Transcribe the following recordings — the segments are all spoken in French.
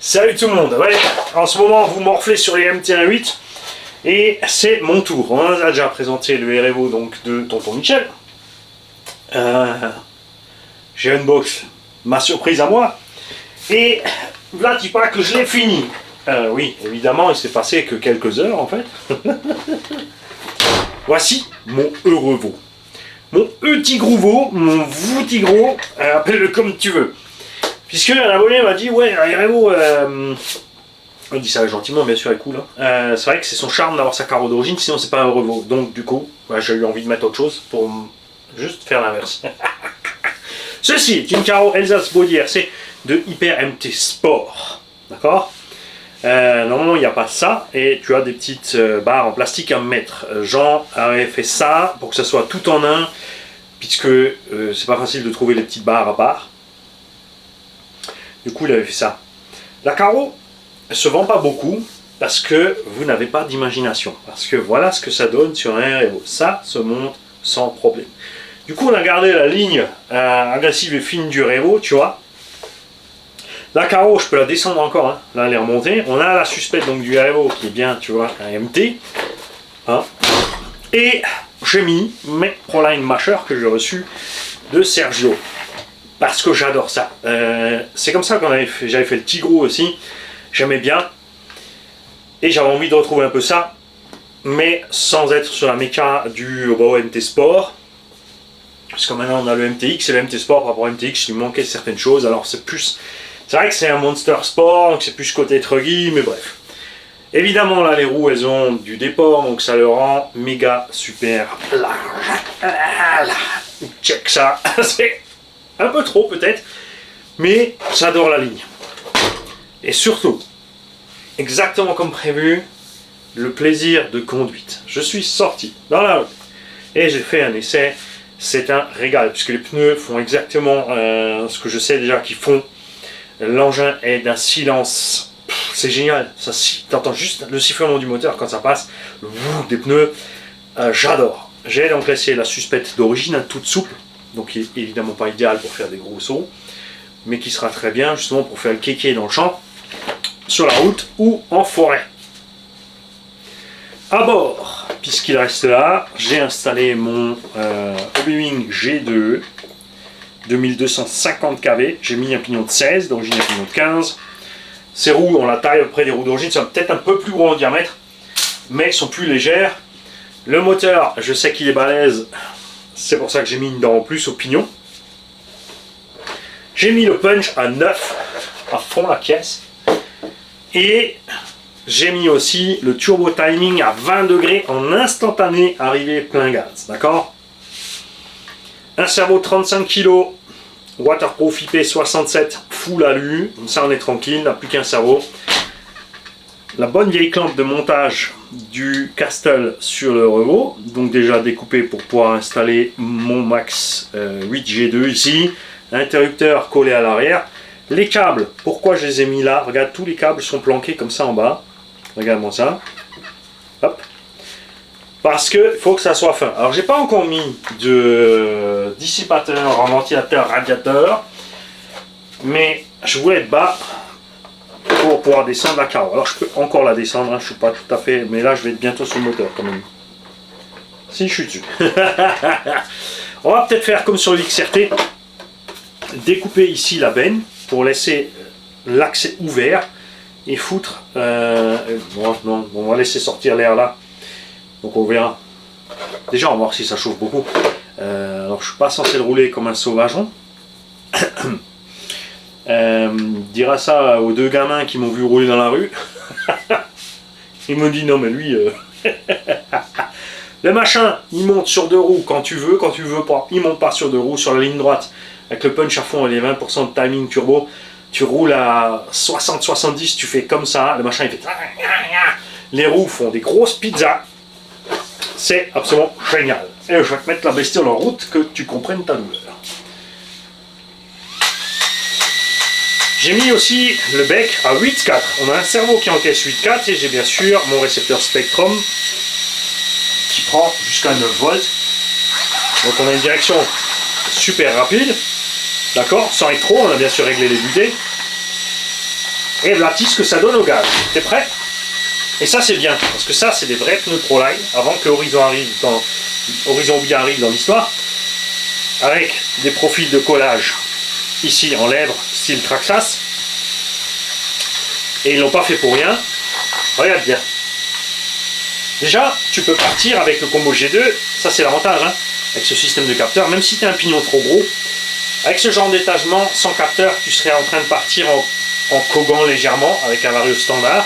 Salut tout le monde, ouais, en ce moment vous morflez sur les MT-18 et c'est mon tour. On a déjà présenté le REVO donc de Tonton Michel. J'ai unbox ma surprise à moi et là dis pas que je l'ai fini. Oui, évidemment il s'est passé que quelques heures en fait. Voici mon REVO. Mon E-Tigrouvo, mon Voutigro, appelle-le comme tu veux. Puisque un abonné m'a dit, ouais, REVO, on dit ça gentiment, bien sûr, elle est cool. Hein. C'est vrai que c'est son charme d'avoir sa carreau d'origine, sinon c'est pas un REVO. Donc du coup, ouais, j'ai eu envie de mettre autre chose pour juste faire l'inverse. Ceci est une carreau Elsace Body RC de Hyper MT Sport. D'accord. Normalement il n'y a pas ça, et tu as des petites barres en plastique à mettre. Jean avait fait ça pour que ça soit tout en un, puisque c'est pas facile de trouver les petites barres à part. Du coup, il avait fait ça. La carreau ne se vend pas beaucoup parce que vous n'avez pas d'imagination. Parce que voilà ce que ça donne sur un REVO. Ça se monte sans problème. Du coup, on a gardé la ligne agressive et fine du REVO, tu vois. La carreau, je peux la descendre encore. Hein. Là, elle est remontée. On a la suspecte donc, du REVO qui est bien, tu vois, un MT. Hein. Et j'ai mis mes Proline Masher que j'ai reçu de Sergio. Parce que j'adore ça. C'est comme ça qu'on j'avais fait le Tigro aussi. J'aimais bien. Et j'avais envie de retrouver un peu ça. Mais sans être sur la méca du MT Sport. Parce que maintenant on a le MTX et le MT Sport par rapport au MTX, il manquait certaines choses. Alors c'est plus. C'est vrai que c'est un Monster Sport, donc c'est plus côté truggy, mais bref. Évidemment là les roues elles ont du déport, donc ça le rend méga super large. Check ça. C'est un peu trop peut-être, mais j'adore la ligne. Et surtout, exactement comme prévu, le plaisir de conduite. Je suis sorti dans la rue et j'ai fait un essai. C'est un régal, puisque les pneus font exactement ce que je sais déjà qu'ils font. L'engin est d'un silence. C'est génial. Tu entends juste le sifflement du moteur quand ça passe. Le bout des pneus. J'adore. J'ai donc laissé la suspecte d'origine, toute souple. Donc qui est évidemment pas idéal pour faire des gros sauts, mais qui sera très bien justement pour faire le kéké dans le champ, sur la route ou en forêt. À bord, puisqu'il reste là, j'ai installé mon Hobby-Wing G2 2250 kV. J'ai mis un pignon de 16, d'origine un pignon de 15. Ces roues ont la taille à peu près des roues d'origine, sont peut-être un peu plus gros en diamètre, mais sont plus légères. Le moteur, je sais qu'il est balèze. C'est pour ça que j'ai mis une dent en plus au pignon. J'ai mis le punch à 9 à fond la caisse. Et j'ai mis aussi le turbo timing à 20 degrés en instantané arrivé plein gaz. D'accord. Un cerveau 35 kg, waterproof IP67 full alu. Comme ça on est tranquille, on n'a plus qu'un cerveau. La bonne vieille clampe de montage du Castle sur le REVO, donc déjà découpé pour pouvoir installer mon Max 8G2 ici, interrupteur collé à l'arrière. Les câbles, pourquoi je les ai mis là? Regarde, tous les câbles sont planqués comme ça en bas. Regarde-moi ça. Hop. Parce que faut que ça soit fin. Alors j'ai pas encore mis de dissipateur en ventilateur radiateur, mais je voulais être bas pour pouvoir descendre la carreau. Alors je peux encore la descendre, hein, je suis pas tout à fait, mais là je vais être bientôt sur le moteur quand même. Si je suis dessus. On va peut-être faire comme sur l'XRT, découper ici la benne pour laisser l'accès ouvert et foutre. Non, on va laisser sortir l'air là. Donc on verra. Déjà on va voir si ça chauffe beaucoup. Alors je suis pas censé le rouler comme un sauvageon. Dira ça aux deux gamins qui m'ont vu rouler dans la rue. Ils m'ont dit non mais lui le machin il monte sur deux roues quand tu veux pas, il monte pas sur deux roues sur la ligne droite avec le punch à fond et les 20% de timing turbo, tu roules à 60-70, tu fais comme ça, le machin il fait les roues font des grosses pizzas, c'est absolument génial. Et je vais te mettre la bestiole en route que tu comprennes ta douleur. J'ai mis aussi le bec à 8,4. On a un cerveau qui encaisse 8,4 et j'ai bien sûr mon récepteur Spectrum qui prend jusqu'à 9 volts. Donc on a une direction super rapide. D'accord, sans être trop, on a bien sûr réglé les butées. Et voilà ce que ça donne au gaz. T'es prêt? Et ça c'est bien, parce que ça c'est des vrais pneus Proline, avant que Horizon bien arrive dans l'histoire, avec des profils de collage ici en lèvres, style Traxxas. Et ils l'ont pas fait pour rien. Regarde bien. Déjà, tu peux partir avec le combo G2, ça c'est l'avantage, hein, avec ce système de capteur, même si tu as un pignon trop gros, avec ce genre d'étagement, sans capteur, tu serais en train de partir en cogant légèrement, avec un vario standard.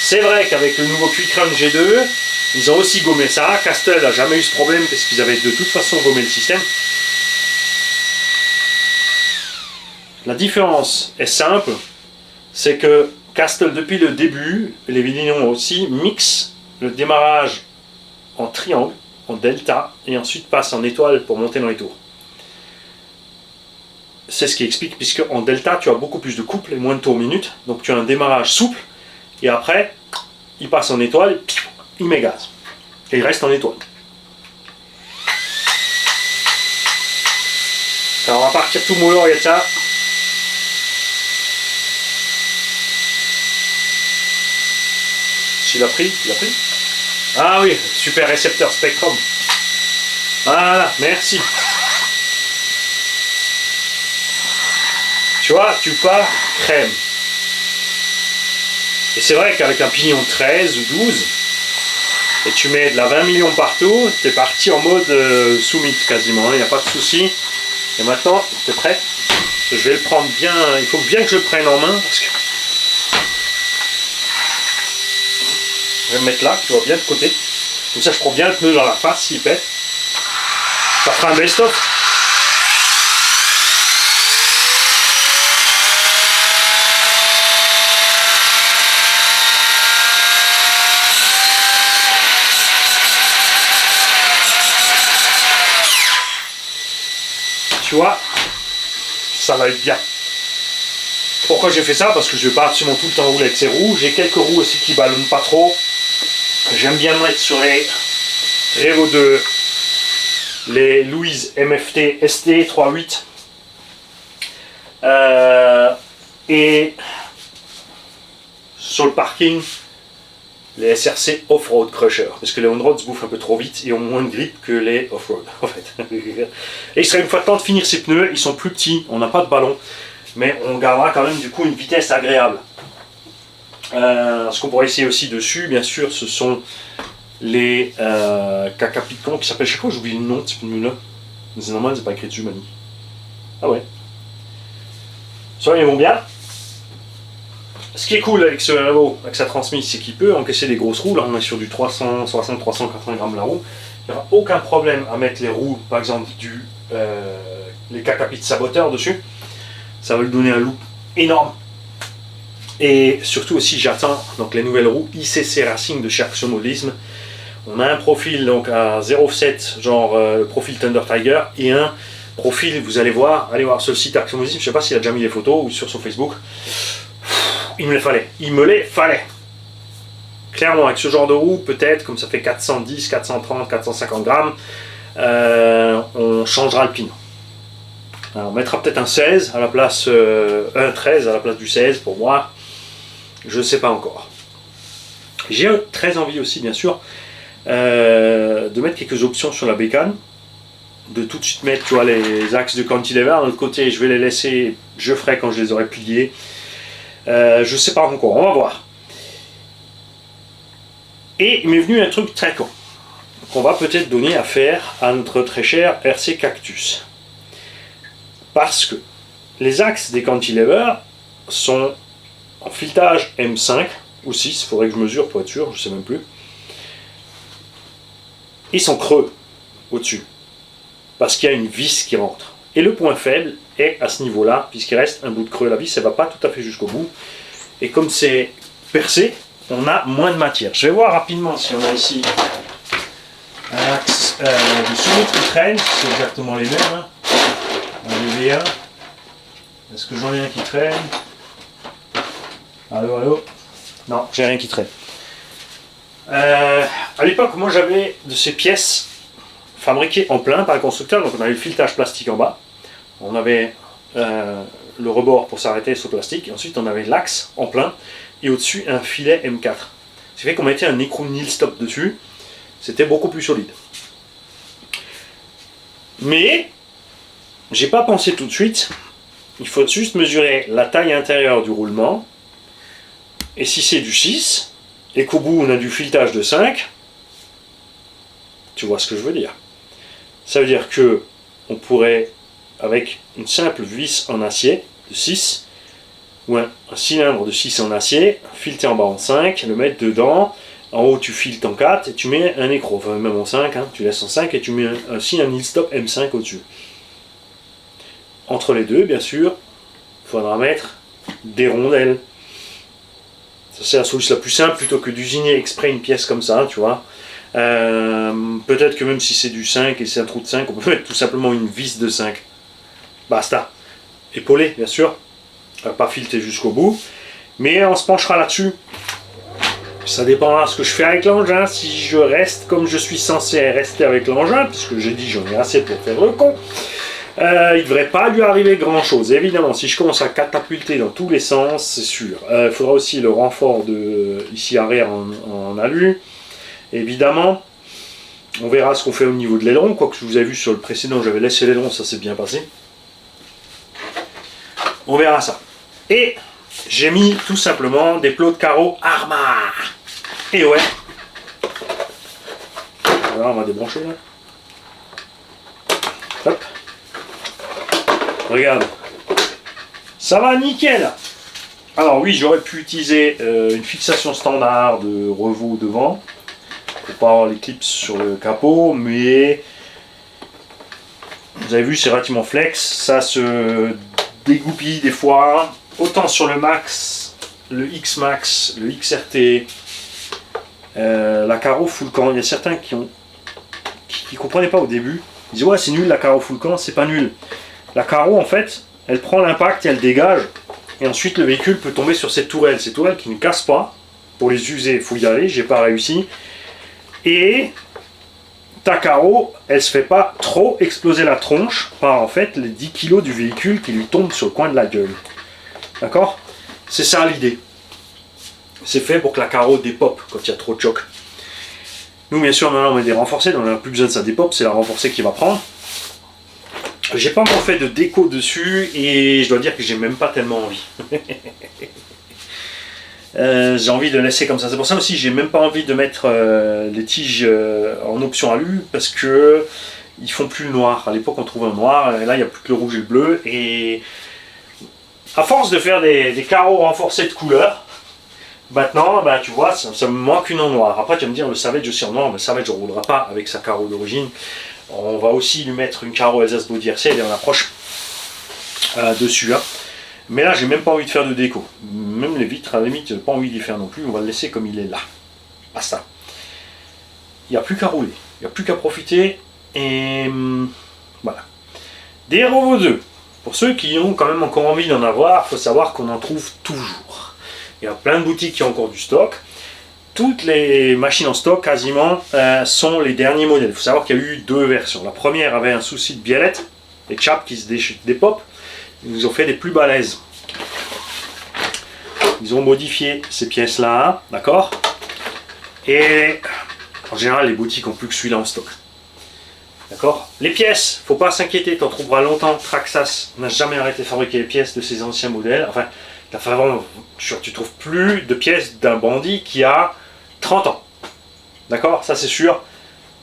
C'est vrai qu'avec le nouveau Quick Run G2, ils ont aussi gommé ça. Castel n'a jamais eu ce problème, parce qu'ils avaient de toute façon gommé le système. La différence est simple, c'est que Castel, depuis le début, les Villinion aussi, mixe le démarrage en triangle, en delta, et ensuite passe en étoile pour monter dans les tours. C'est ce qui explique, puisque en delta, tu as beaucoup plus de couple et moins de tours minute, donc tu as un démarrage souple, et après, il passe en étoile, et il met gaz. Et il reste en étoile. Alors on va partir tout mollo, regarde ça. Il a pris, Ah oui, super récepteur Spectrum. Voilà, merci. Tu vois, tu pars crème. Et c'est vrai qu'avec un pignon 13 ou 12, et tu mets de la 20 millions partout, t'es parti en mode soumis quasiment, il n'y a pas de souci. Et maintenant, t'es prêt? Je vais le prendre bien, il faut bien que je le prenne en main, parce que je vais me mettre là, tu vois, bien de côté. Comme ça, je prends bien le pneu dans la face s'il pète. Ça fera un best-of. Tu vois, ça va être bien. Pourquoi j'ai fait ça? Parce que je ne vais pas absolument tout le temps rouler avec ces roues. J'ai quelques roues aussi qui ballonnent pas trop. J'aime bien me mettre sur les Revo 2, les Louise MFT ST 3.8 et sur le parking les SRC Off-Road Crusher, parce que les on-road se bouffent un peu trop vite et ont moins de grip que les off-road en fait. Et il serait une fois de temps de finir ces pneus, ils sont plus petits, on n'a pas de ballon, mais on gardera quand même du coup une vitesse agréable. Ce qu'on pourrait essayer aussi dessus, bien sûr, ce sont les Caca Picon qui s'appellent, chaque fois j'oublie le nom de ce pneu là, mais c'est normal, c'est pas écrit dessus, Mani. Ah ouais. Ça, ils vont bien. Ce qui est cool avec ce Revo, avec sa transmise, c'est qu'il peut encaisser des grosses roues. Là, on est sur du 360-380 grammes la roue. Il n'y aura aucun problème à mettre les roues, par exemple, les Cacapit saboteurs dessus. Ça va lui donner un look énorme. Et surtout aussi, j'attends donc les nouvelles roues ICC Racing de chez Action Modelisme. On a un profil donc à 0,7, genre le profil Thunder Tiger, et un profil, vous allez voir, allez voir sur le site Action Modelisme, je ne sais pas s'il a déjà mis les photos ou sur son Facebook. Il me les fallait. Clairement, avec ce genre de roue, peut-être, comme ça fait 410, 430, 450 grammes, on changera le pin. Alors, on mettra peut-être un 16 à la place, un 13 à la place du 16 pour moi. Je ne sais pas encore. J'ai très envie aussi, bien sûr, de mettre quelques options sur la bécane. De tout de suite mettre, tu vois, les axes de cantilever. De l'autre côté, je vais les laisser, je ferai quand je les aurai pliés. Je sais pas encore, on va voir. Et il m'est venu un truc très con qu'on va peut-être donner à faire à notre très cher RC Cactus, parce que les axes des cantilever sont en filetage M5 ou 6, il faudrait que je mesure pour être sûr, je sais même plus. Ils sont creux au-dessus parce qu'il y a une vis qui rentre. Et le point faible est à ce niveau-là, puisqu'il reste un bout de creux. La vis, elle ne va pas tout à fait jusqu'au bout. Et comme c'est percé, on a moins de matière. Je vais voir rapidement si on a ici un axe de Summit qui traîne. C'est exactement les mêmes. Hein. Un V1. Est-ce que j'en ai un qui traîne? Allô, allô? Non, j'ai rien qui traîne. À l'époque, moi j'avais de ces pièces fabriquées en plein par le constructeur. Donc on avait le filetage plastique en bas. On avait le rebord pour s'arrêter sur le plastique, et ensuite on avait l'axe en plein, et au-dessus un filet M4. Ce qui fait qu'on mettait un écrou Nil Stop dessus, c'était beaucoup plus solide. Mais, j'ai pas pensé tout de suite, il faut juste mesurer la taille intérieure du roulement, et si c'est du 6, et qu'au bout on a du filetage de 5, tu vois ce que je veux dire. Ça veut dire que on pourrait, avec une simple vis en acier de 6, ou un cylindre de 6 en acier, fileter en bas en 5, le mettre dedans, en haut tu filetes en 4 et tu mets un écrou, enfin même en 5, hein, tu laisses en 5 et tu mets aussi un Nil Stop M5 au-dessus. Entre les deux, bien sûr, il faudra mettre des rondelles. Ça c'est la solution la plus simple, plutôt que d'usiner exprès une pièce comme ça, tu vois. Peut-être que même si c'est du 5 et c'est un trou de 5, on peut mettre tout simplement une vis de 5. Basta. Épaulé, bien sûr. Pas fileté jusqu'au bout. Mais on se penchera là-dessus. Ça dépendra de ce que je fais avec l'engin. Si je reste comme je suis censé rester avec l'engin, puisque j'ai dit j'en ai assez pour faire le con, il ne devrait pas lui arriver grand-chose. Évidemment, si je commence à catapulter dans tous les sens, c'est sûr. Il faudra aussi le renfort de ici arrière en alu. Évidemment, on verra ce qu'on fait au niveau de l'aileron. Quoique je vous ai vu sur le précédent, j'avais laissé l'aileron, ça s'est bien passé. On verra ça. Et j'ai mis tout simplement des plots de carreaux Arma. Et ouais. Alors on va débrancher là. Hop. Regarde. Ça va nickel. Alors oui, j'aurais pu utiliser une fixation standard de revaux devant. Pour pas avoir les clips sur le capot, mais vous avez vu, c'est relativement flex. Ça se dégoupille des fois. Autant sur le Max, le X Max, le XRT, la Caro full camp. Il y a certains qui comprenaient pas au début. Ils disent ouais c'est nul la Caro full camp, c'est pas nul. La Caro en fait, elle prend l'impact et elle dégage. Et ensuite le véhicule peut tomber sur cette tourelle. Ces tourelles qui ne cassent pas. Pour les user, il faut y aller, j'ai pas réussi. Et ta Caro, elle se fait pas trop exploser la tronche par en fait les 10 kg du véhicule qui lui tombent sur le coin de la gueule. D'accord? C'est ça l'idée. C'est fait pour que la Caro dépop quand il y a trop de choc. Nous bien sûr maintenant on met des renforcés, donc on n'a plus besoin de ça dépop, c'est la renforcée qui va prendre. J'ai pas encore fait de déco dessus et je dois dire que j'ai même pas tellement envie. J'ai envie de laisser comme ça. C'est pour ça aussi j'ai même pas envie de mettre les tiges en option alu parce que ils font plus le noir. À l'époque on trouvait un noir, et là il n'y a plus que le rouge et le bleu. Et à force de faire des carreaux renforcés de couleur, maintenant ben, tu vois ça me manque une en noir. Après tu vas me dire le Savage aussi en noir, mais le Savage ne roulera pas avec sa carreau d'origine. On va aussi lui mettre une carreau Alsace Body RC et on approche dessus. Hein. Mais là, j'ai même pas envie de faire de déco. Même les vitres, à la limite, j'ai pas envie d'y faire non plus. On va le laisser comme il est là. Basta. Il n'y a plus qu'à rouler. Il n'y a plus qu'à profiter. Et voilà. Des Revo 2. Pour ceux qui ont quand même encore envie d'en avoir, il faut savoir qu'on en trouve toujours. Il y a plein de boutiques qui ont encore du stock. Toutes les machines en stock, quasiment, sont les derniers modèles. Il faut savoir qu'il y a eu deux versions. La première avait un souci de biellette. Les chaps qui se dépopent. Ils nous ont fait des plus balèzes. Ils ont modifié ces pièces-là, d'accord? Et en général, les boutiques ont plus que celui-là en stock. D'accord? Les pièces, faut pas s'inquiéter, tu en trouveras longtemps. Traxxas n'a jamais arrêté de fabriquer les pièces de ses anciens modèles. Enfin, tu trouves plus de pièces d'un bandit qui a 30 ans. D'accord? Ça c'est sûr.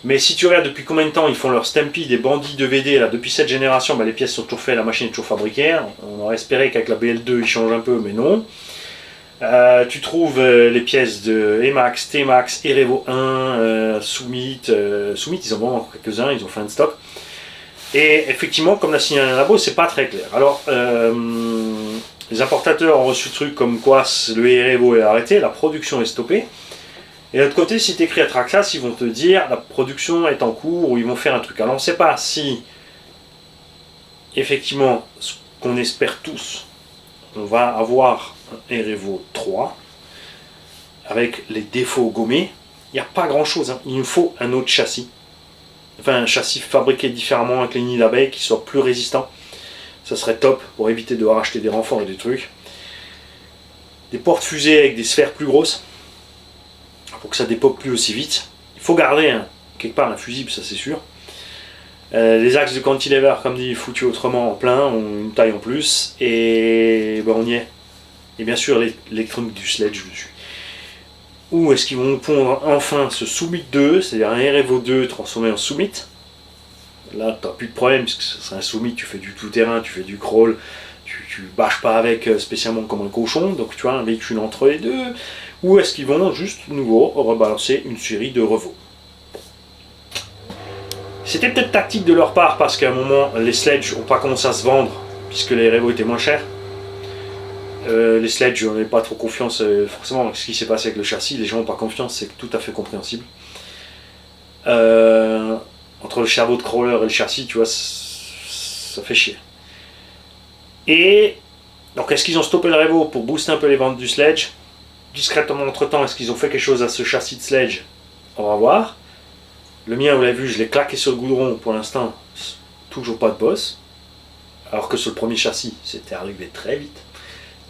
Mais si tu regardes depuis combien de temps ils font leur Stampy des bandits de VD, là, depuis cette génération, bah, les pièces sont toujours faites, la machine est toujours fabriquée. On aurait espéré qu'avec la BL2 ils changent un peu, mais non. Tu trouves les pièces de Emax, T-Max, Erevo 1, Summit. Summit, ils en vendent encore quelques-uns, ils ont fait un stock. Et effectivement, comme l'a signalé un labo, c'est pas très clair. Alors, les importateurs ont reçu des trucs comme quoi le Erevo est arrêté, la production est stoppée. Et de l'autre côté, si tu écris à Traxxas, ils vont te dire la production est en cours ou ils vont faire un truc. Alors on ne sait pas si, effectivement, ce qu'on espère tous, on va avoir un Erevo 3 avec les défauts gommés. Il n'y a pas grand chose, hein. Il nous faut un autre châssis. Enfin, un châssis fabriqué différemment avec les nids d'abeilles qui soit plus résistant. Ça serait top pour éviter de racheter des renforts et des trucs. Des portes fusées avec des sphères plus grosses. Pour que ça dépop plus aussi vite. Il faut garder quelque part un fusible, ça c'est sûr. Les axes de cantilever, comme dit, foutus autrement en plein, ont une taille en plus. Et ben, on y est. Et bien sûr, l'électronique du sledge dessus. Où est-ce qu'ils vont pondre enfin ce Summit 2, c'est-à-dire un RFO 2 transformé en Summit. Là, tu n'as plus de problème, puisque ce serait un Summit, tu fais du tout-terrain, tu fais du crawl, tu bâches pas avec spécialement comme un cochon, donc tu as un véhicule entre les deux. Ou est-ce qu'ils vont juste, nouveau, rebalancer une série de revaux. C'était peut-être tactique de leur part, parce qu'à un moment, les sledges n'ont pas commencé à se vendre, puisque les RFO étaient moins chers. Les sledges, on n'avait pas trop confiance, forcément, avec ce qui s'est passé avec le châssis, les gens n'ont pas confiance, c'est tout à fait compréhensible. Entre le cerveau de crawler et le châssis, tu vois, ça fait chier. Et donc, est-ce qu'ils ont stoppé le Revo pour booster un peu les ventes du sledge? Discrètement, entre-temps, est-ce qu'ils ont fait quelque chose à ce châssis de sledge? On va voir. Le mien, vous l'avez vu, je l'ai claqué sur le goudron, pour l'instant, toujours pas de boss. Alors que sur le premier châssis, c'était arrivé très vite,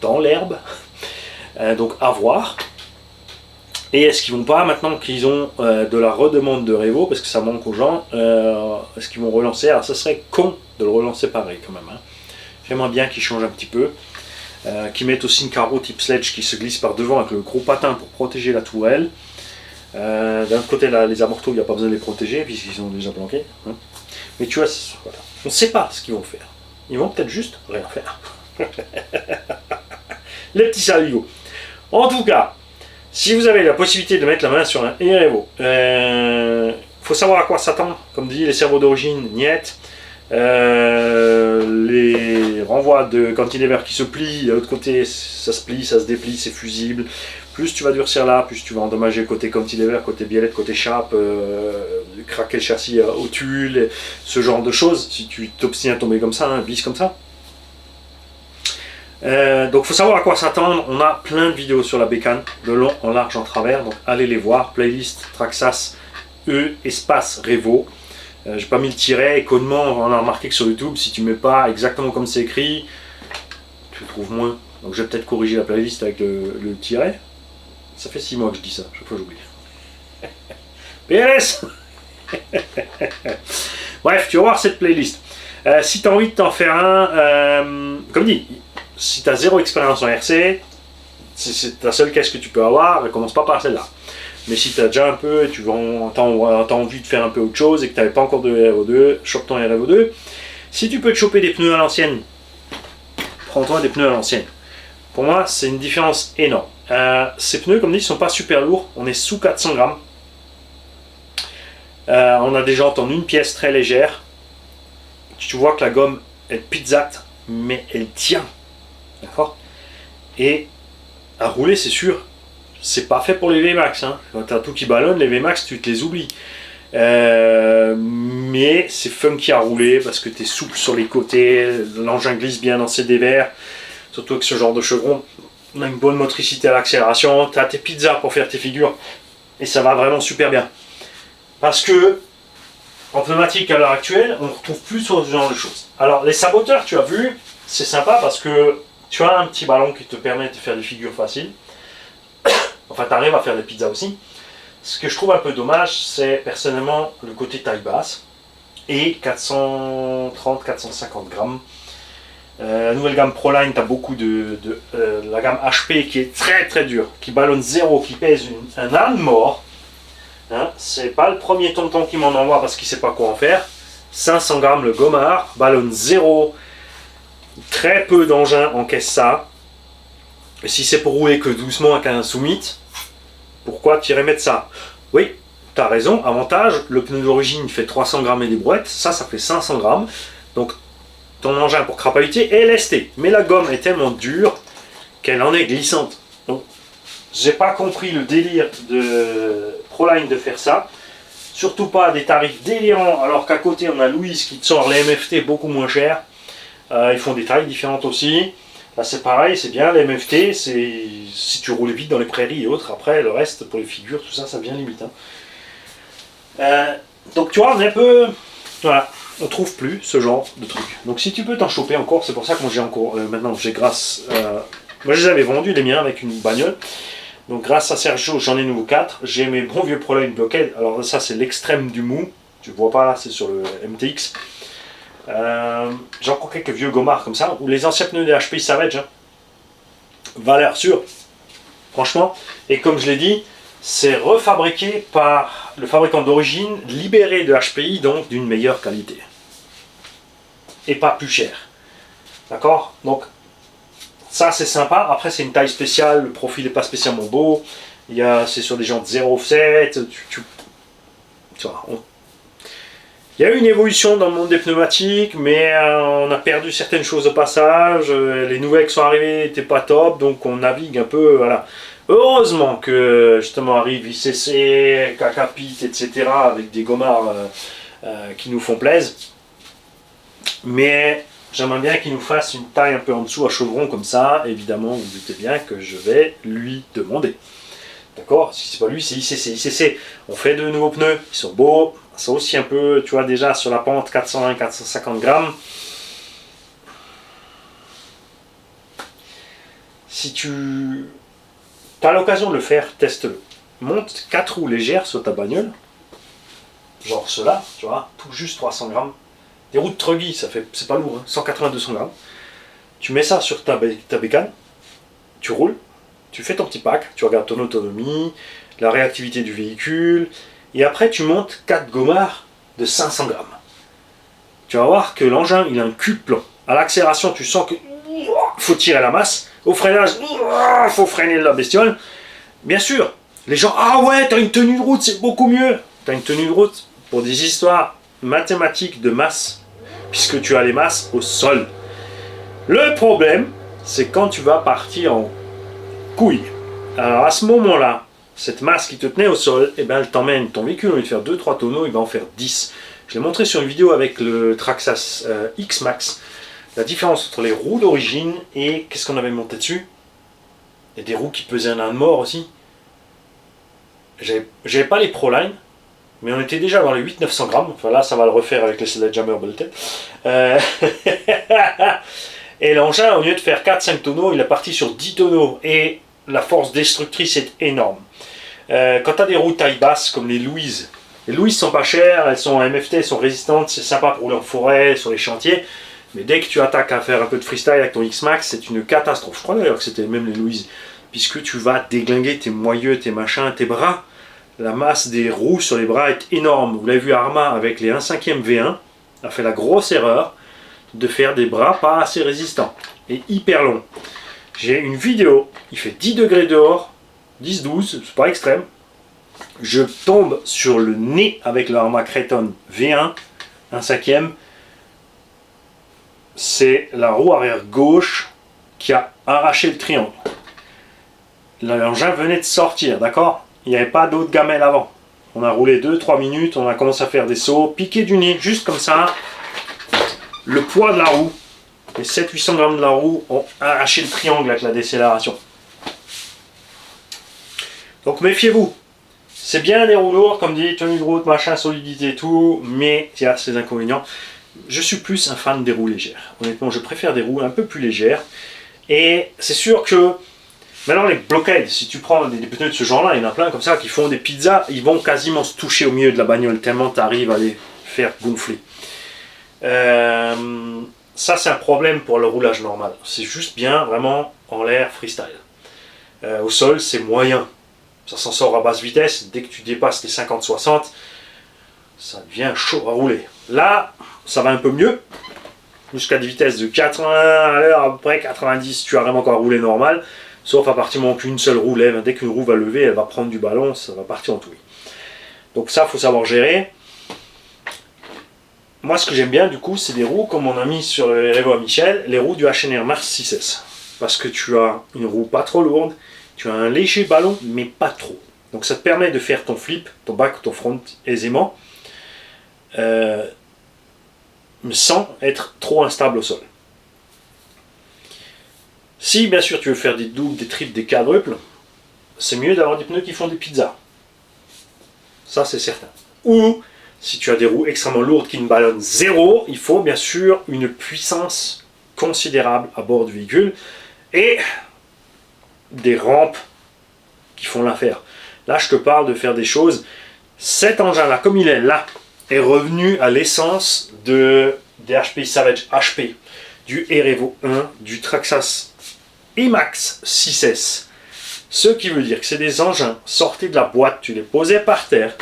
dans l'herbe. Donc, à voir. Et est-ce qu'ils vont pas, maintenant qu'ils ont de la redemande de Revo, parce que ça manque aux gens, est-ce qu'ils vont relancer? Alors ça serait con de le relancer pareil quand même. Hein. J'aimerais bien qu'ils changent un petit peu. Qu'ils mettent aussi une carreau type sledge qui se glisse par devant avec le gros patin pour protéger la tourelle. D'un autre côté, là, les amortos, il n'y a pas besoin de les protéger puisqu'ils sont déjà planqués. Hein. Mais tu vois, voilà. On ne sait pas ce qu'ils vont faire. Ils vont peut-être juste rien faire. Les petits saligots. En tout cas, si vous avez la possibilité de mettre la main sur un RFO, faut savoir à quoi s'attendre. Comme dit, les cerveaux d'origine, niet. Les renvois de cantilever qui se plient, de l'autre côté ça se plie, ça se déplie, c'est fusible. Plus tu vas durcir là, plus tu vas endommager côté cantilever, côté biellette, côté chape, craquer le châssis au tulle, ce genre de choses. Si tu t'obstines à tomber comme ça, vis comme ça. Donc faut savoir à quoi s'attendre. On a plein de vidéos sur la bécane, de long en large en travers, donc allez les voir. Playlist Traxxas E espace Revo. J'ai pas mis le tiret, et connement on a remarqué que sur YouTube, si tu mets pas exactement comme c'est écrit, tu le trouves moins. Donc je vais peut-être corriger la playlist avec le tiret. Ça fait 6 mois que je dis ça, chaque fois j'oublie. PLS. Bref, tu vas voir cette playlist. Si tu as envie de t'en faire un, comme dit, si tu as zéro expérience en RC, c'est ta seule caisse que tu peux avoir, ne commence pas par celle-là. Mais si tu as déjà un peu et tu as envie de faire un peu autre chose et que tu n'avais pas encore de RFO2, chope ton RFO2. Si tu peux te choper des pneus à l'ancienne, prends-toi des pneus à l'ancienne. Pour moi, c'est une différence énorme. Ces pneus, comme dit, ne sont pas super lourds. On est sous 400 grammes. On a des jantes en une pièce très légère. Tu vois que la gomme, elle pizzate, mais elle tient. D'accord? Et à rouler, c'est sûr. C'est pas fait pour les VMAX, hein. Quand t'as tout qui ballonne, les VMAX, tu te les oublies. Mais c'est funky à rouler parce que t'es souple sur les côtés, l'engin glisse bien dans ses dévers. Surtout avec ce genre de chevron, on a une bonne motricité à l'accélération. T'as tes pizzas pour faire tes figures et ça va vraiment super bien. Parce que en pneumatique à l'heure actuelle, on ne retrouve plus ce genre de choses. Alors les saboteurs, tu as vu, c'est sympa parce que tu as un petit ballon qui te permet de faire des figures faciles. Enfin, tu arrives à faire des pizzas aussi. Ce que je trouve un peu dommage, c'est personnellement le côté taille basse et 430-450 grammes. La nouvelle gamme Proline, tu as beaucoup la gamme HP qui est très très dure, qui ballonne zéro, qui pèse un âne mort. Hein, c'est pas le premier tonton qui m'en envoie parce qu'il ne sait pas quoi en faire. 500 grammes le gommard, ballonne zéro, très peu d'engins encaissent ça. Et si c'est pour rouler que doucement avec un Summit, pourquoi tu irais mettre ça? Oui, tu as raison, avantage, le pneu d'origine il fait 300 grammes et des brouettes, ça fait 500 grammes. Donc ton engin pour crapahuter est lesté. Mais la gomme est tellement dure qu'elle en est glissante. Donc j'ai pas compris le délire de Proline de faire ça. Surtout pas à des tarifs délirants, alors qu'à côté on a Louise qui te sort les MFT beaucoup moins cher. Ils font des tailles différentes aussi. Là c'est pareil, c'est bien, les MFT, c'est si tu roules vite dans les prairies et autres, après le reste pour les figures, tout ça, ça devient limite. Hein. Donc tu vois, on est un peu... Voilà. on trouve plus ce genre de truc. Donc si tu peux t'en choper encore, c'est pour ça que moi j'ai encore, maintenant j'ai grâce, moi je les avais vendus les miens avec une bagnole. Donc grâce à Sergio, j'en ai nouveau 4. J'ai mes bons vieux Proline Blockhead. Alors ça c'est l'extrême du mou. Tu vois pas là, c'est sur le MTX. J'ai encore quelques vieux gomards comme ça. Ou les anciens pneus des HPI Savage. Hein. Valeur sûre. Franchement. Et comme je l'ai dit, c'est refabriqué par le fabricant d'origine, libéré de HPI, donc d'une meilleure qualité. Et pas plus cher. D'accord? Donc ça c'est sympa. Après c'est une taille spéciale, le profil n'est pas spécialement beau. C'est sur des jantes 0 offset. Tu vois, il y a eu une évolution dans le monde des pneumatiques, mais on a perdu certaines choses au passage. Les nouvelles qui sont arrivées n'étaient pas top, donc on navigue un peu. Voilà. Heureusement que justement arrive ICC, Kakapit, etc. avec des gommards qui nous font plaisir. Mais j'aimerais bien qu'il nous fasse une taille un peu en dessous à chevron comme ça. Évidemment, vous doutez bien que je vais lui demander. D'accord? Si c'est pas lui, c'est ICC. ICC, on fait de nouveaux pneus, ils sont beaux. C'est aussi un peu, tu vois, déjà sur la pente 420-450 grammes. Si tu as l'occasion de le faire, teste-le. Monte 4 roues légères sur ta bagnole. Genre cela, tu vois, tout juste 300 grammes. Des roues de Truggy, c'est pas lourd, hein, 180-200 grammes. Tu mets ça sur ta bécane, tu roules, tu fais ton petit pack, tu regardes ton autonomie, la réactivité du véhicule, et après tu montes 4 gommards de 500 grammes. Tu vas voir que l'engin il a un cul de plomb. À l'accélération, tu sens que faut tirer la masse. Au freinage, faut freiner la bestiole. Bien sûr, les gens, ah ouais, t'as une tenue de route, c'est beaucoup mieux. T'as une tenue de route pour des histoires mathématiques de masse, puisque tu as les masses au sol. Le problème, c'est quand tu vas partir en couille. Alors à ce moment-là, cette masse qui te tenait au sol, eh ben, elle t'emmène ton véhicule, au lieu de faire 2-3 tonneaux, il va en faire 10. Je l'ai montré sur une vidéo avec le Traxxas X-Max, la différence entre les roues d'origine et qu'est-ce qu'on avait monté dessus. Il y a des roues qui pesaient un âne mort aussi. J'avais pas les Proline, mais on était déjà dans les 800-900 grammes. Enfin là, ça va le refaire avec le Sledgehammer Belted. Et l'engin, au lieu de faire 4-5 tonneaux, il est parti sur 10 tonneaux. Et la force destructrice est énorme. Quand tu as des roues taille basse comme les Louise sont pas chères, elles sont en MFT, elles sont résistantes, c'est sympa pour rouler en forêt, sur les chantiers. Mais dès que tu attaques à faire un peu de freestyle avec ton X-Max, c'est une catastrophe. Je crois d'ailleurs que c'était même les Louise. Puisque tu vas déglinguer tes moyeux, tes machins, tes bras. La masse des roues sur les bras est énorme. Vous l'avez vu, Arma avec les 1/5 V1 a fait la grosse erreur de faire des bras pas assez résistants et hyper longs. J'ai une vidéo, il fait 10 degrés dehors, 10-12, c'est pas extrême. Je tombe sur le nez avec le Arma Kraton V1, 1/5. C'est la roue arrière gauche qui a arraché le triangle. L'engin venait de sortir, d'accord? Il n'y avait pas d'autre gamelle avant. On a roulé 2-3 minutes, on a commencé à faire des sauts, piqué du nez, juste comme ça. Le poids de la roue, les 700-800 grammes de la roue ont arraché le triangle avec la décélération. Donc méfiez-vous. C'est bien des roues lourdes, comme dit, tenue de route, machin, solidité et tout, mais il y a ses inconvénients. Je suis plus un fan des roues légères. Honnêtement, je préfère des roues un peu plus légères. Et c'est sûr que maintenant les blockades, si tu prends des pneus de ce genre-là, il y en a plein comme ça qui font des pizzas, ils vont quasiment se toucher au milieu de la bagnole tellement tu arrives à les faire gonfler. Ça c'est un problème pour le roulage normal. C'est juste bien vraiment en l'air freestyle. Au sol c'est moyen. Ça s'en sort à basse vitesse. Dès que tu dépasses les 50-60, ça devient chaud à rouler. Là, ça va un peu mieux. Jusqu'à des vitesses de 80 à l'heure, à peu près 90, tu arrives encore à rouler normal. Sauf à partir du moment qu'une seule roue lève. Dès qu'une roue va lever, elle va prendre du ballon, ça va partir en touille. Donc ça, il faut savoir gérer. Moi, ce que j'aime bien, du coup, c'est des roues, comme on a mis sur le Revo à Michel, les roues du HNR Mars 6S. Parce que tu as une roue pas trop lourde, tu as un léger ballon, mais pas trop. Donc ça te permet de faire ton flip, ton back, ton front aisément. Sans être trop instable au sol. Si bien sûr tu veux faire des doubles, des triples, des quadruples, c'est mieux d'avoir des pneus qui font des pizzas. Ça c'est certain. Ou Si tu as des roues extrêmement lourdes qui ne ballonnent zéro, il faut bien sûr une puissance considérable à bord du véhicule et des rampes qui font l'affaire. Là, je te parle de faire des choses. Cet engin-là, comme il est là, est revenu à l'essence des HPI Savage HP, du Erevo 1, du Traxxas Emax 6S. Ce qui veut dire que c'est des engins sortis de la boîte, tu les posais par terre.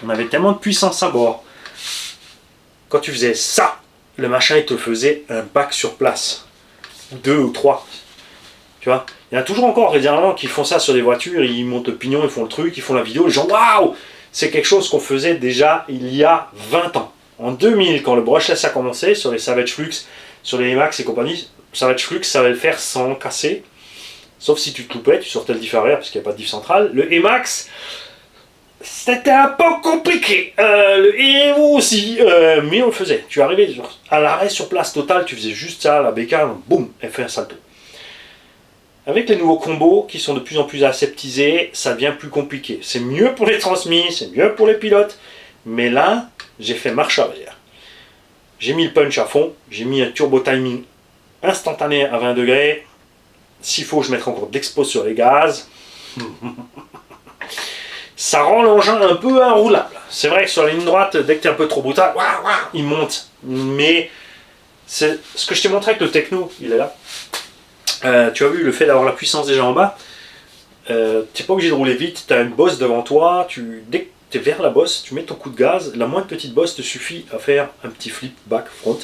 On avait tellement de puissance à bord. Quand tu faisais ça, le machin, il te faisait un bac sur place. 2 ou 3. Tu vois, il y en a toujours encore régulièrement qui font ça sur des voitures, ils montent le pignon, ils font le truc, ils font la vidéo, les gens, waouh! C'est quelque chose qu'on faisait déjà il y a 20 ans. En 2000, quand le brushless a commencé, sur les Savage Flux, sur les Emax et compagnie, Savage Flux, ça va le faire sans casser. Sauf si tu te loupais, tu sortais le diff arrière parce qu'il n'y a pas de diff central. Le Emax, c'était un peu compliqué. Le Evo aussi, mais on le faisait. Tu arrivais à l'arrêt sur place total, tu faisais juste ça, la bécane, boum, elle fait un salto. Avec les nouveaux combos qui sont de plus en plus aseptisés, ça devient plus compliqué. C'est mieux pour les transmis, c'est mieux pour les pilotes, mais là, j'ai fait marche arrière. J'ai mis le punch à fond, j'ai mis un turbo timing instantané à 20 degrés. S'il faut, je mettrai encore d'expo sur les gaz. Ça rend l'engin un peu inroulable. C'est vrai que sur la ligne droite, dès que tu es un peu trop brutal, il monte. Mais c'est ce que je t'ai montré avec le techno, il est là. Tu as vu le fait d'avoir la puissance déjà en bas. Tu n'es pas obligé de rouler vite, tu as une bosse devant toi. Dès que tu es vers la bosse, tu mets ton coup de gaz. La moindre petite bosse te suffit à faire un petit flip back front.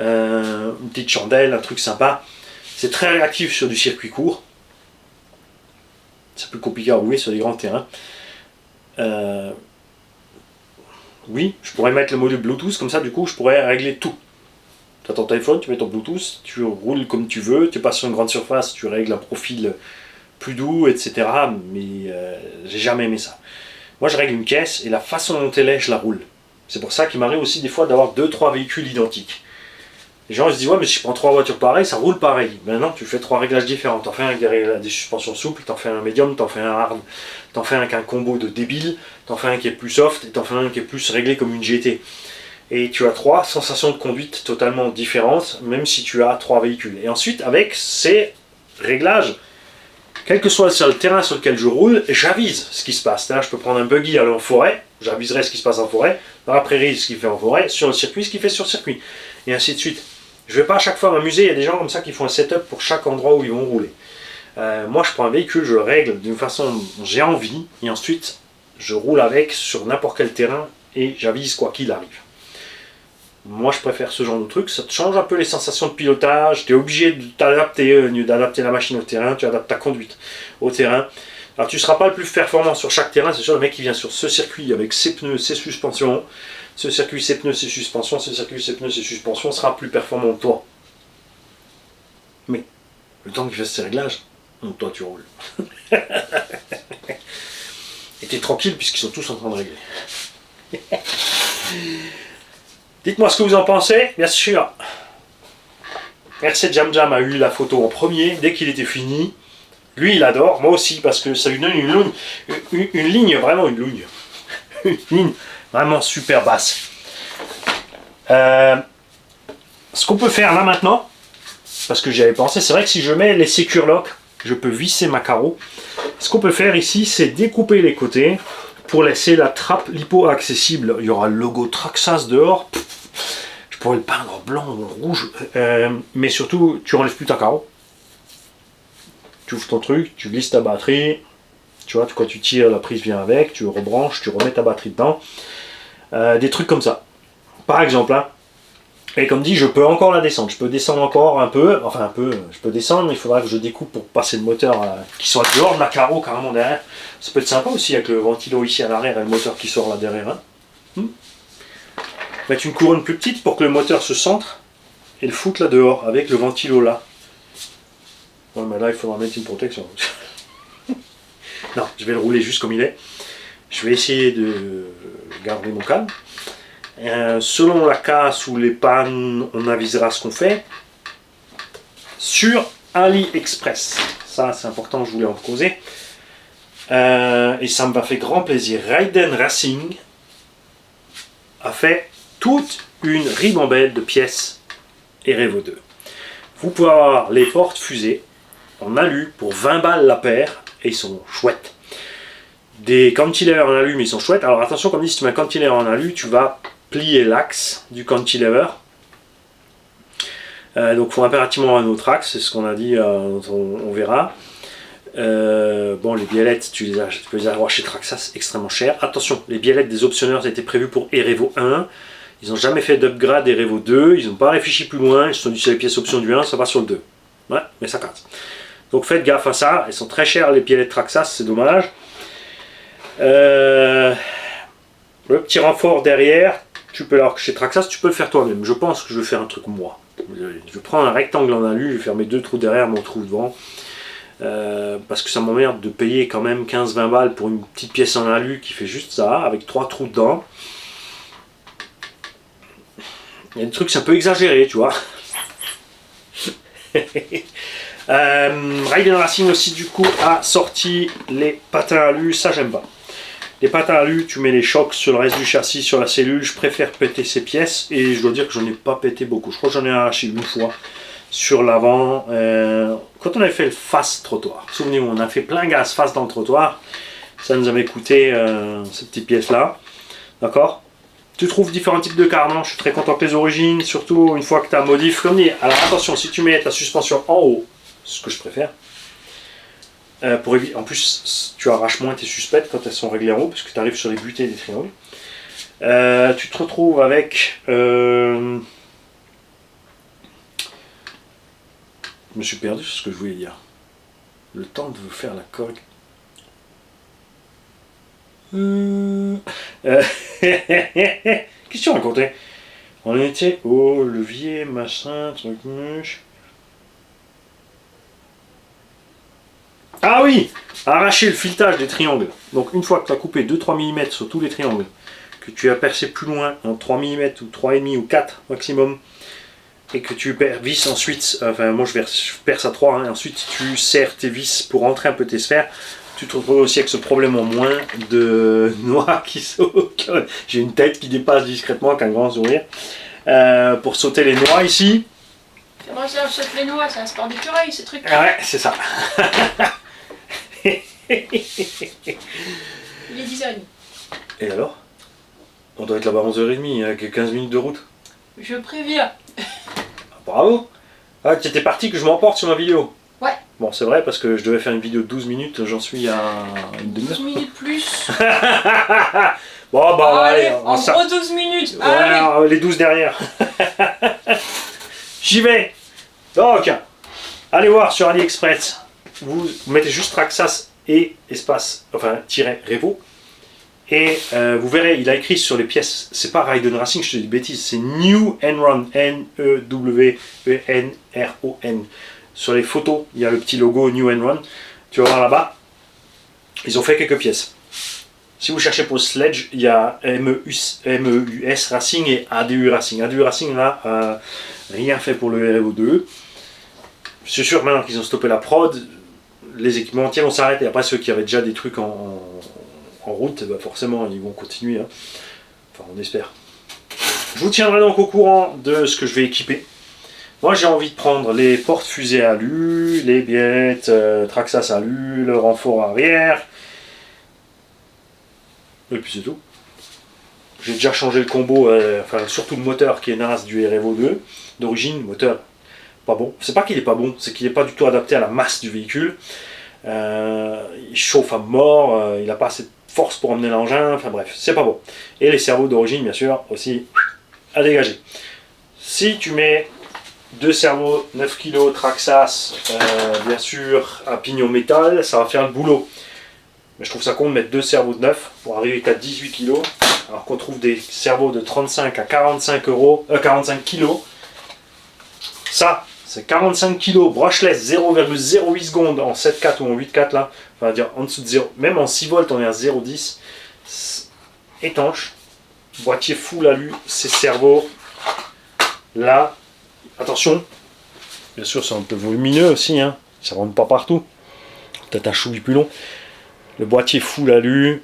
Une petite chandelle, un truc sympa. C'est très réactif sur du circuit court. C'est plus compliqué à rouler sur des grands terrains. Oui, je pourrais mettre le module Bluetooth, comme ça du coup je pourrais régler tout. Tu as ton téléphone, tu mets ton Bluetooth, tu roules comme tu veux, tu passes sur une grande surface, tu règles un profil plus doux, etc. Mais j'ai jamais aimé ça. Moi je règle une caisse et la façon dont elle est, je la roule. C'est pour ça qu'il m'arrive aussi des fois d'avoir 2-3 véhicules identiques. Les gens ils se disent ouais mais si je prends 3 voitures pareilles, ça roule pareil. Maintenant tu fais 3 réglages différents. T'en fais un avec des suspensions souples, t'en fais un médium, t'en fais un hard, t'en fais un avec un combo de débile, t'en fais un qui est plus soft et t'en fais un qui est plus réglé comme une GT. Et tu as 3 sensations de conduite totalement différentes, même si tu as 3 véhicules. Et ensuite avec ces réglages, quel que soit le terrain sur lequel je roule, j'avise ce qui se passe. Là je peux prendre un buggy aller en forêt, j'aviserai ce qui se passe en forêt, dans la prairie ce qu'il fait en forêt, sur le circuit ce qu'il fait sur le circuit. Et ainsi de suite. Je ne vais pas à chaque fois m'amuser, il y a des gens comme ça qui font un setup pour chaque endroit où ils vont rouler. Moi je prends un véhicule, je le règle d'une façon dont j'ai envie, et ensuite je roule avec sur n'importe quel terrain et j'avise quoi qu'il arrive. Moi je préfère ce genre de truc, ça te change un peu les sensations de pilotage, tu es obligé de t'adapter, d'adapter la machine au terrain, tu adaptes ta conduite au terrain. Alors tu ne seras pas le plus performant sur chaque terrain, c'est sûr, le mec qui vient sur ce circuit avec ses pneus, ses suspensions, ce circuit, ses pneus, ses suspensions, ce circuit, ses pneus, ses suspensions sera plus performant que toi. Mais le temps qu'il fasse ses réglages, toi tu roules. Et t'es tranquille puisqu'ils sont tous en train de régler. Dites-moi ce que vous en pensez, bien sûr. RC Jam Jam a eu la photo en premier, dès qu'il était fini. Lui il adore, moi aussi, parce que ça lui donne une ligne, vraiment une ligne. Une ligne vraiment super basse. Ce qu'on peut faire là maintenant, parce que j'y avais pensé, c'est vrai que si je mets les Secure Lock, je peux visser ma carreau. Ce qu'on peut faire ici, c'est découper les côtés pour laisser la trappe lipo accessible. Il y aura le logo Traxxas dehors. Je pourrais le peindre en blanc ou en rouge. Mais surtout, tu enlèves plus ta carreau. Tu ouvres ton truc, tu glisses ta batterie. Tu vois, quand tu tires, la prise vient avec. Tu rebranches, tu remets ta batterie dedans. Des trucs comme ça. Par exemple, hein. Et comme dit, je peux encore la descendre. Je peux descendre encore un peu. Enfin, un peu. Je peux descendre, mais il faudra que je découpe pour passer le moteur qui soit dehors de la carreau, carrément derrière. Ça peut être sympa aussi avec le ventilo ici à l'arrière et le moteur qui sort là derrière. Hein. Mettre une couronne plus petite pour que le moteur se centre et le foutre là dehors avec le ventilo là. Ouais, mais là, il faudra mettre une protection. Non, je vais le rouler juste comme il est. Je vais essayer de garder mon calme. Selon la casse ou les pannes, on avisera ce qu'on fait. Sur AliExpress. Ça, c'est important, je voulais en causer. Et ça m'a fait grand plaisir. Raiden Racing a fait toute une ribambelle de pièces Erevo 2. Vous pouvez avoir les portes fusées en alu pour 20 balles la paire et ils sont chouettes. Des cantilevers en alu mais ils sont chouettes. Alors attention, comme dit, si tu mets un cantilever en alu, tu vas plier l'axe du cantilever. Donc il faut impérativement un autre axe, c'est ce qu'on a dit, on verra. Bon, les biellettes, tu peux les avoir chez Traxxas, extrêmement cher. Attention, les biellettes des optionneurs étaient prévues pour Erevo 1. Ils n'ont jamais fait d'upgrade Erevo 2. Ils n'ont pas réfléchi plus loin. Ils se sont dit sur les pièces option du 1, ça va sur le 2. Ouais, mais ça casse. Donc faites gaffe à ça. Elles sont très chères, les biellettes Traxxas, c'est dommage. Le petit renfort derrière, tu peux l'avoir chez Traxxas, tu peux le faire toi-même. Je pense que je vais faire un truc moi. Je prends un rectangle en alu, je vais faire mes 2 trous derrière, mon trou devant. Parce que ça m'emmerde de payer quand même 15-20 balles pour une petite pièce en alu qui fait juste ça, avec 3 trous dedans. Il y a des trucs, c'est un peu exagéré, tu vois. Raiden Racing aussi, du coup, a sorti les patins alu, ça j'aime pas. Les patins alu, tu mets les chocs sur le reste du châssis, sur la cellule. Je préfère péter ces pièces et je dois dire que j'en ai pas pété beaucoup. Je crois que j'en ai arraché une fois sur l'avant. Quand on avait fait le face trottoir, souvenez-vous, on a fait plein gaz face dans le trottoir. Ça nous avait coûté ces petites pièces là. D'accord? Tu trouves différents types de cardan. Je suis très content que les origines, surtout une fois que tu as modif. Comme dit, alors attention, si tu mets ta suspension en haut, c'est ce que je préfère. Pour éviter, en plus, tu arraches moins tes suspettes quand elles sont réglées en haut, parce que tu arrives sur les butées des triangles. Tu te retrouves avec... Je me suis perdu sur ce que je voulais dire. Le temps de vous faire la correcte. Qu'est-ce que tu racontais? On était au levier, machin, truc muche. Ah oui, arracher le filetage des triangles. Donc une fois que tu as coupé 2-3 mm sur tous les triangles, que tu as percé plus loin en 3 mm ou 3,5 ou 4 maximum, et que tu vis ensuite, enfin moi je perce à 3, hein, et ensuite tu serres tes vis pour rentrer un peu tes sphères, tu te retrouves aussi avec ce problème en moins de noix qui sautent. J'ai une tête qui dépasse discrètement avec un grand sourire. Pour sauter les noix ici. Moi je saute les noix, c'est un sport d'écureuil ce truc. Ah ouais, c'est ça. Il est 10h30. Et alors? On doit être là-bas à 11h30, avec 15 minutes de route. Je préviens. Bravo! Ah, tu étais parti que je m'emporte sur ma vidéo. Ouais. Bon, c'est vrai parce que je devais faire une vidéo de 12 minutes, j'en suis à une demi-heure. 12 minutes plus. Bon, bah, allez, allez, en gros 12 minutes. Ouais, Allez. les 12 derrière. J'y vais. Donc, allez voir sur AliExpress. Vous mettez juste Traxxas et espace, enfin, -Revo. Et vous verrez, il a écrit sur les pièces, c'est pas Raiden Racing, je te dis des bêtises, c'est New Enron, N-E-W-E-N-R-O-N. Sur les photos, il y a le petit logo New Enron. Tu vas voir là-bas, ils ont fait quelques pièces. Si vous cherchez pour Sledge, il y a MEUS Racing et ADU Racing. ADU Racing n'a rien fait pour le Erevo 2. Je suis sûr maintenant qu'ils ont stoppé la prod, les équipementiers vont s'arrêter. Après, ceux qui avaient déjà des trucs en route, bah forcément ils vont continuer. Hein. Enfin, on espère. Je vous tiendrai donc au courant de ce que je vais équiper. Moi, j'ai envie de prendre les portes fusées alu, les biellettes Traxxas alu, le renfort arrière. Et puis c'est tout. J'ai déjà changé le combo, enfin surtout le moteur qui est naze du Erevo 2. D'origine, moteur pas bon. C'est pas qu'il est pas bon, c'est qu'il n'est pas du tout adapté à la masse du véhicule. Il chauffe à mort, il n'a pas assez de force pour emmener l'engin, enfin bref, c'est pas bon. Et les servos d'origine, bien sûr, aussi à dégager. Si tu mets 2 servos 9 kg Traxxas, bien sûr, à pignon métal, ça va faire le boulot. Mais je trouve ça con de mettre 2 servos de 9 pour arriver à 18 kg, alors qu'on trouve des servos de 35 à 45 kg. Ça, c'est 45 kg, brushless, 0,08 secondes en 7.4 ou en 8.4 là, enfin dire en dessous de 0, même en 6 volts on est à 0,10, étanche, boîtier full alu, ces servos là, attention, bien sûr c'est un peu volumineux aussi, hein. Ça rentre pas partout, peut-être un chouï plus long, le boîtier full alu,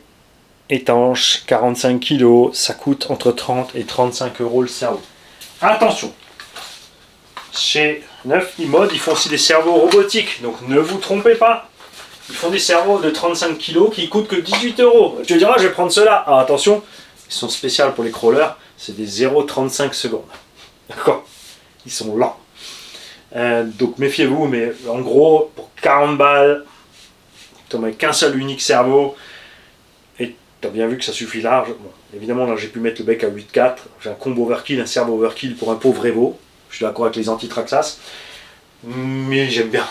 étanche, 45 kg, ça coûte entre 30 et 35 euros le cerveau. Attention, chez Neuf Immode, ils font aussi des cerveaux robotiques, donc ne vous trompez pas. Ils font des cerveaux de 35 kg qui coûtent que 18 euros. Tu te diras, je vais prendre ceux-là. Ah, attention, ils sont spéciaux pour les crawlers, c'est des 0,35 secondes. D'accord? Ils sont lents. Donc méfiez-vous, mais en gros, pour 40 balles, tu n'as qu'un seul unique cerveau, et tu as bien vu que ça suffit large. Bon, évidemment, là j'ai pu mettre le bec à 8,4, j'ai un combo overkill, un cerveau overkill pour un pauvre Evo. Je suis d'accord avec les anti-Traxxas, mais j'aime bien.